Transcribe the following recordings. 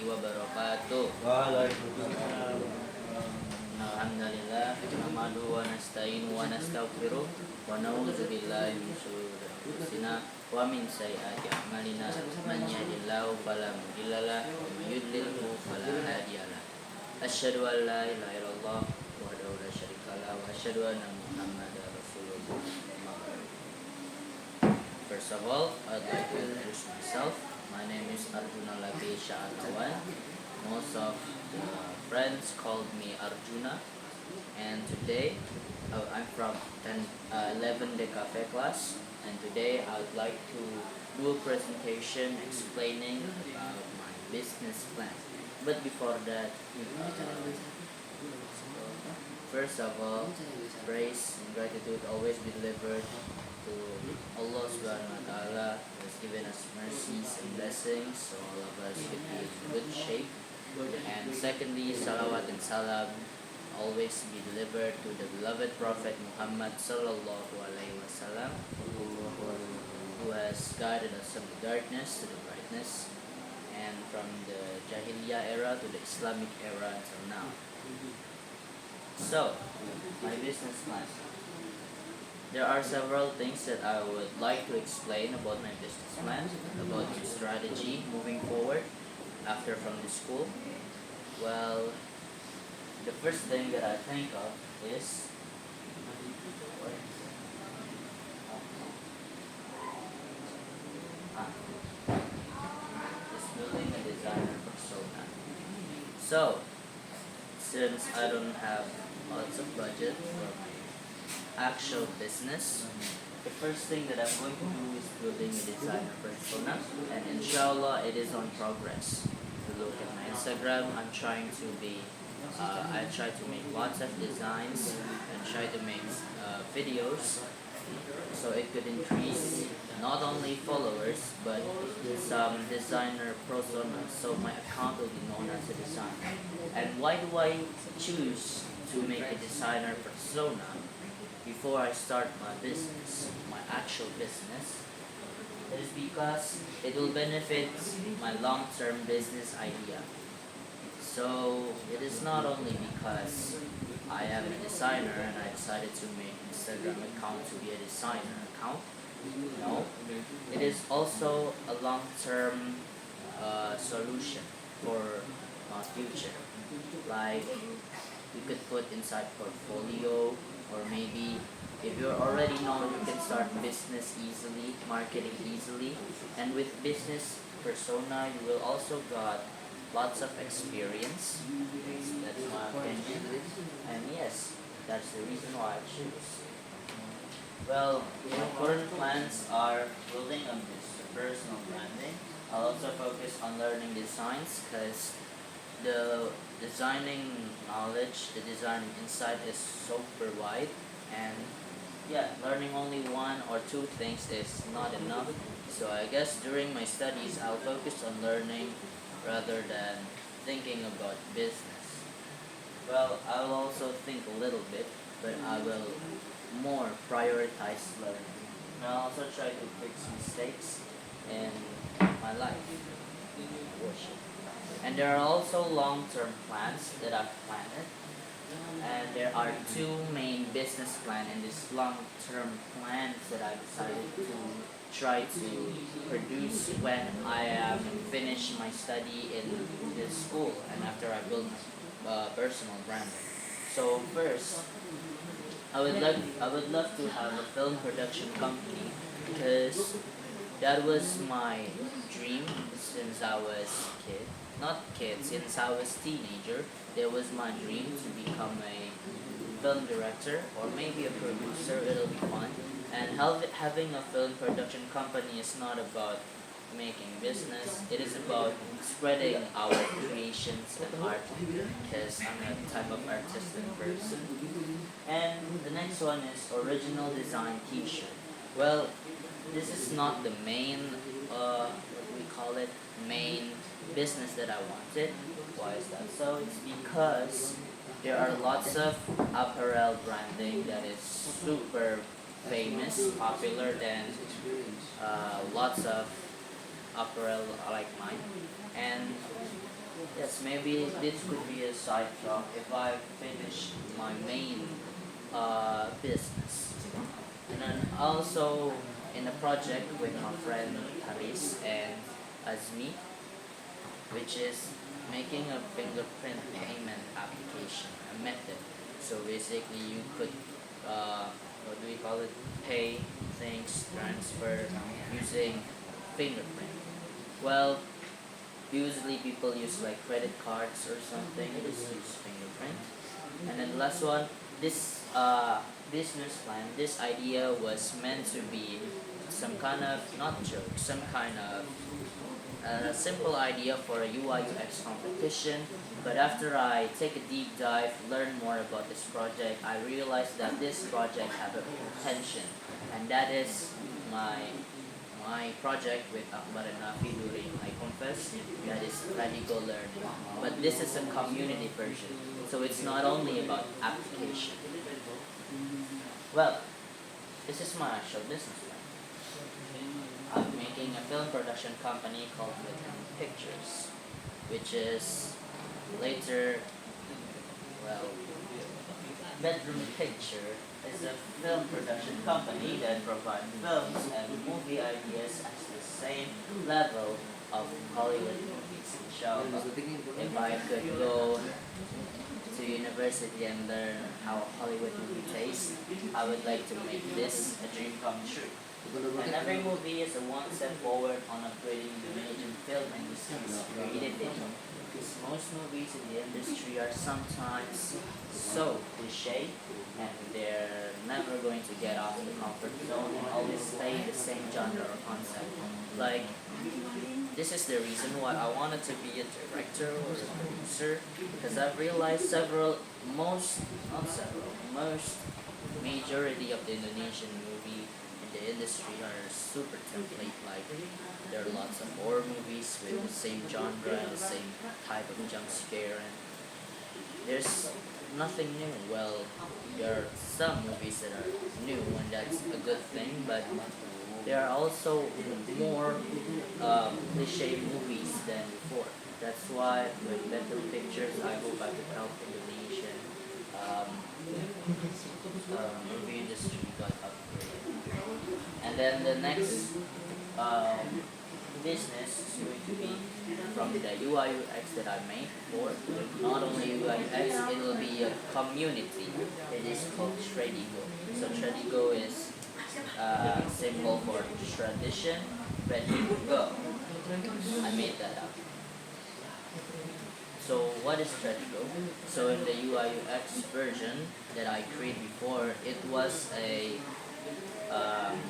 wabarakatuh. Waalaikumsalam. Alhamdulillah, nahmaduhu wa nasta'inuhu wa nastaghfiruh wa na'udzu billahi min shururi anfusina wa min sayyiati a'malina. Man yahdihillahu fala mudilla lahu wa man yudlilhu fala hadiya lahu. Asyhadu an la ilaha illallah wahdahu la syarika lahu wa asyhadu anna Muhammadar Rasulullah. First of all, I'd like to introduce myself. My name is Arjuna. Most of the friends called me Arjuna, and today I'm from 11 the cafe class, and today I would like to do a presentation explaining about my business plan. But before that, first of all, praise and gratitude always be delivered to Allah Subhanahu wa Ta'ala, who has given us mercies and blessings, so all of us could be in good shape. And secondly, salawat and salam always be delivered to the beloved Prophet Muhammad Sallallahu Alaihi Wasallam, who has guided us from the darkness to the brightness, and from the Jahiliyyah era to the Islamic era until now. So, my business plan. There are several things that I would like to explain about my business plan, about my strategy moving forward after from the school. Well, the first thing that I think of is building a designer persona. So, since I don't have lots of budget for my actual business, the first thing that I'm going to do is building a designer persona, and inshallah it is on progress. If you look at my Instagram, I try to make lots of designs and try to make videos, so it could increase not only followers but some designer personas, so my account will be known as a designer. And why do I choose to make a designer persona before I start my business, my actual business? It is because it will benefit my long-term business idea. So it is not only because I am a designer and I decided to make an Instagram account to be a designer account. No, it is also a long-term solution for my future. Like, you could put inside portfolio, or maybe if you're already known, you can start business easily, marketing easily, and with business persona, you will also got lots of experience. That's my opinion, and yes, that's the reason why I choose. Well, my current plans are building on this personal branding. I'll also focus on learning designs, because the designing knowledge, the designing insight is super wide, and yeah, learning only one or two things is not enough. So I guess during my studies, I'll focus on learning rather than thinking about business. Well, I'll also think a little bit, but I will more prioritize learning. And I'll also try to fix mistakes in my life. And there are also long-term plans that I've planned. And there are two main business plans in this long-term plans that I decided to try to produce when I am finished my study in this school and after I build my personal branding. So first, I would love to have a film production company, because that was my dream since I was kid. Not kid, since I was teenager. That was my dream to become a film director or maybe a producer. It'll be fun. And having a film production company is not about making business. It is about spreading our creations and art, because I'm a type of artistic person. And the next one is original design t-shirt. Well, this is not the main, what we call it, main business that I wanted. Why is that so? It's because there are lots of apparel branding that is super famous, popular than lots of apparel like mine. And Yes, maybe this could be a side job if I finish my main business. And then also in a project with my friend Haris and Azmi, which is making a fingerprint payment application, a method. So basically, you could, what do we call it? Pay things, transfer using fingerprint. Well, usually people use like credit cards or something. Just use fingerprint. And then the last one, this business plan, this idea was meant to be some kind of not joke, some kind of a simple idea for a UI UX competition, but after I take a deep dive, learn more about this project, I realized that this project have a potential, and that is my project with Akbar and Nafi during I confess, that is radical learning. But this is a community version, so it's not only about application. Well, this is my actual business plan. I'm making a film production company called Bussines Pictures, which is later, well, Bedroom Picture is a film production company that provides films and movie ideas at the same level of Hollywood movies. So, if I could go to university and learn how Hollywood movie tastes, I would like to make this a dream come true. And every movie is a one step forward on upgrading the Indonesian film industry's creativity. Because most movies in the industry are sometimes so cliche and they're never going to get off the comfort zone and always stay in the same genre or concept. Like, this is the reason why I wanted to be a director or a producer, because I've realized most majority of the Indonesian movie in the industry are super template. Like, there are lots of horror movies with the same genre and the same type of jump scare, and there's nothing new. Well, there are some movies that are new, and that's a good thing, but there are also more cliche movies than before. That's why with Better Pictures, I hope I could help Indonesian um, movie industry got upgraded. And then the next business is going to be from the UI UX that I made before. Not only UI UX, it will be a community. It is called Tradigo. So Tradigo is symbol for tradition, ready to go. I made that up. So what is Tradigo? So in the UI UX version that I created before, it was a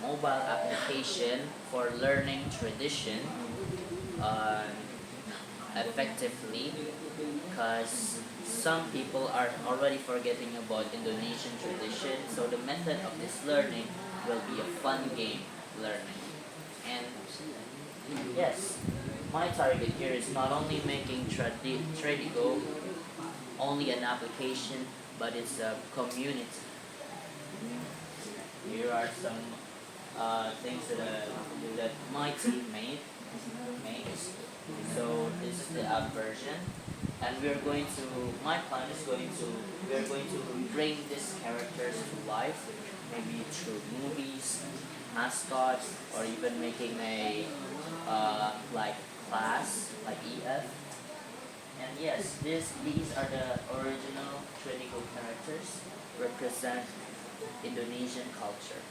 mobile application for learning tradition effectively, because some people are already forgetting about Indonesian tradition. So the method of this learning will be a fun game learning. And yes, my target here is not only making Tradigo only an application, but it's a community. Here are some things that my team makes. So this is the app version, and my plan is we're going to bring these characters to life, maybe through movies, mascots, or even making a like class like EF. And yes, these are the original Tradigo characters, represent Indonesian culture.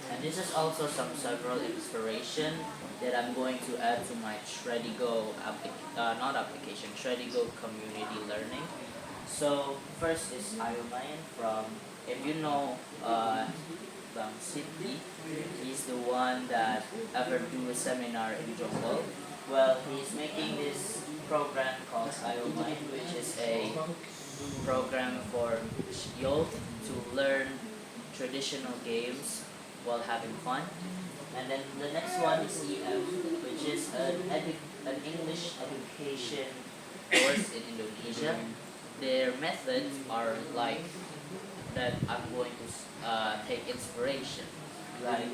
And this is also some several inspiration that I'm going to add to my Tradigo Tradigo community learning. So first is Ayumayan from, if you know Bang City, he's the one that ever do a seminar in Jonggol. Well, he's making this program called Ayumayan, which is a program for youth to learn traditional games while having fun. And then the next one is EF, which is an English education course in Indonesia. Their methods are like that I'm going to take inspiration. Like,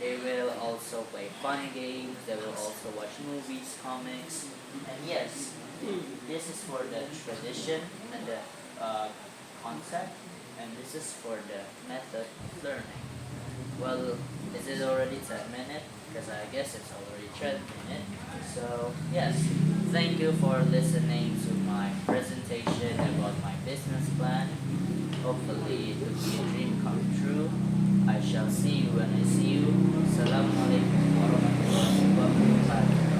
they will also also play fun games, they will also watch movies, comics, and yes, this is for the tradition and the concept, and this is for the method of learning. Well, is it already 10 minutes? Because I guess it's already 10 minutes. So, yes, thank you for listening to my presentation about my business plan. Hopefully, it will be a dream come true. I shall see you when I see you. Assalamualaikum warahmatullahi wabarakatuh.